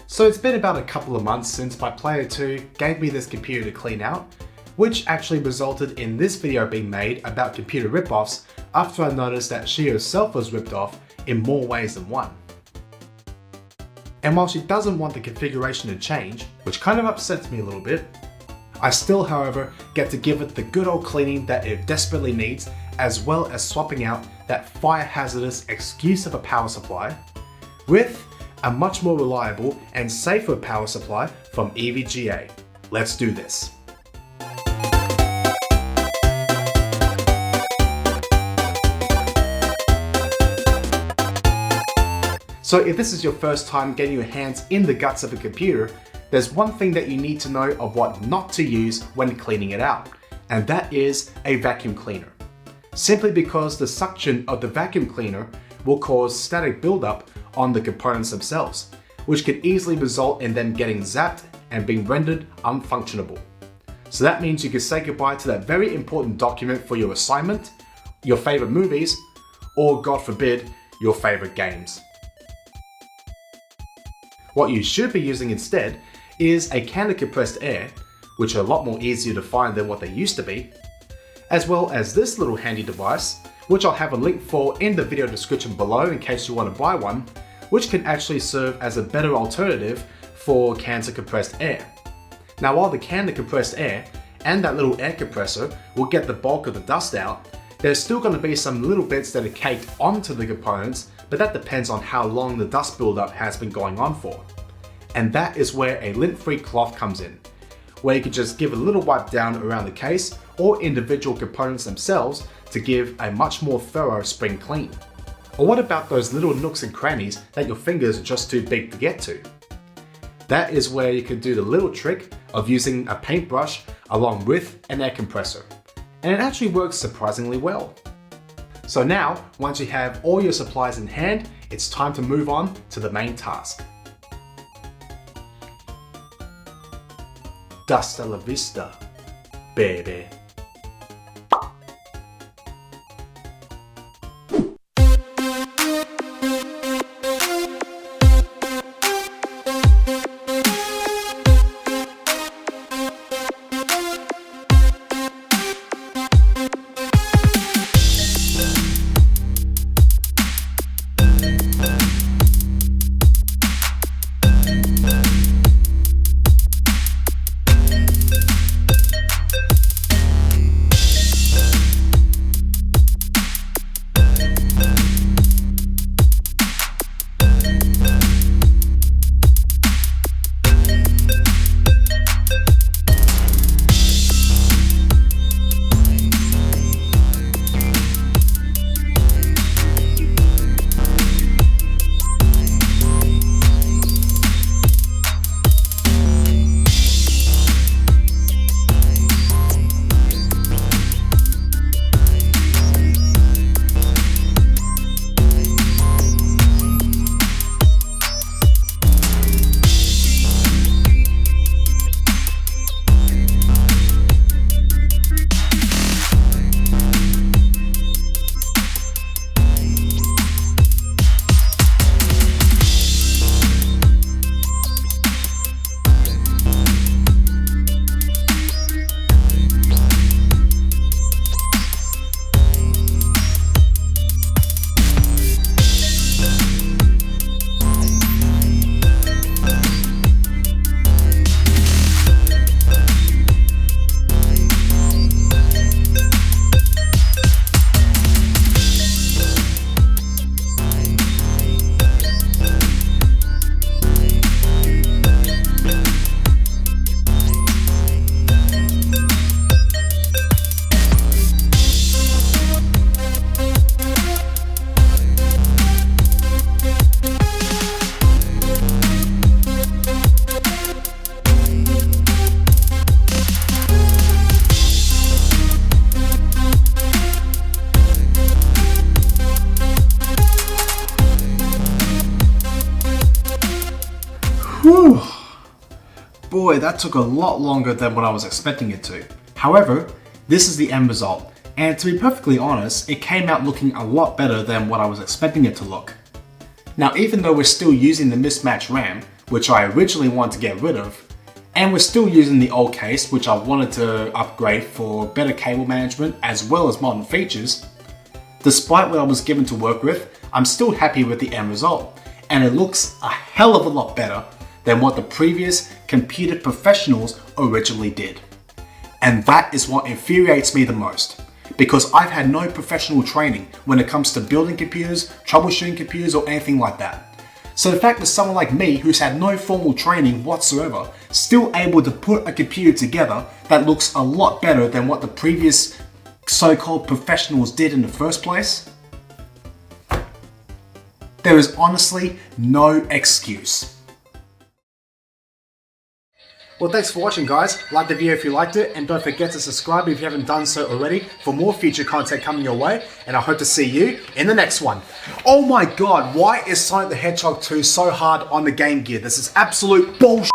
So it's been about a couple of months since my player 2 gave me this computer to clean out, which actually resulted in this video being made about computer ripoffs after I noticed that she herself was ripped off in more ways than one. And while she doesn't want the configuration to change, which kind of upsets me a little bit, I still, however, get to give it the good old cleaning that it desperately needs, as well as swapping out that fire hazardous excuse of a power supply with a much more reliable and safer power supply from EVGA. Let's do this. So if this is your first time getting your hands in the guts of a computer, there's one thing that you need to know of what not to use when cleaning it out, and that is a vacuum cleaner. Simply because the suction of the vacuum cleaner will cause static buildup on the components themselves, which could easily result in them getting zapped and being rendered unfunctionable. So that means you can say goodbye to that very important document for your assignment, your favorite movies, or God forbid, your favorite games. What you should be using instead is a can of compressed air, which are a lot more easier to find than what they used to be, as well as this little handy device, which I'll have a link for in the video description below in case you want to buy one, which can actually serve as a better alternative for cans of compressed air. Now while the can of compressed air and that little air compressor will get the bulk of the dust out, there's still going to be some little bits that are caked onto the components, but that depends on how long the dust buildup has been going on for. And that is where a lint-free cloth comes in, where you can just give a little wipe down around the case or individual components themselves to give a much more thorough spring clean. Or what about those little nooks and crannies that your fingers are just too big to get to? That is where you can do the little trick of using a paintbrush along with an air compressor. And it actually works surprisingly well. So now, once you have all your supplies in hand, it's time to move on to the main task. Hasta la vista, baby. Whew. Boy, that took a lot longer than what I was expecting it to. However, this is the end result, and to be perfectly honest, it came out looking a lot better than what I was expecting it to look. Now, even though we're still using the mismatched RAM, which I originally wanted to get rid of, and we're still using the old case, which I wanted to upgrade for better cable management as well as modern features, despite what I was given to work with, I'm still happy with the end result, and it looks a hell of a lot better than what the previous computer professionals originally did. And that is what infuriates me the most, because I've had no professional training when it comes to building computers, troubleshooting computers, or anything like that. So the fact that someone like me, who's had no formal training whatsoever, still able to put a computer together that looks a lot better than what the previous so-called professionals did in the first place, there is honestly no excuse. Well, thanks for watching, guys. Like the video if you liked it, and don't forget to subscribe if you haven't done so already for more future content coming your way, and I hope to see you in the next one. Oh my god, why is Sonic the Hedgehog 2 so hard on the Game Gear? This is absolute bullshit.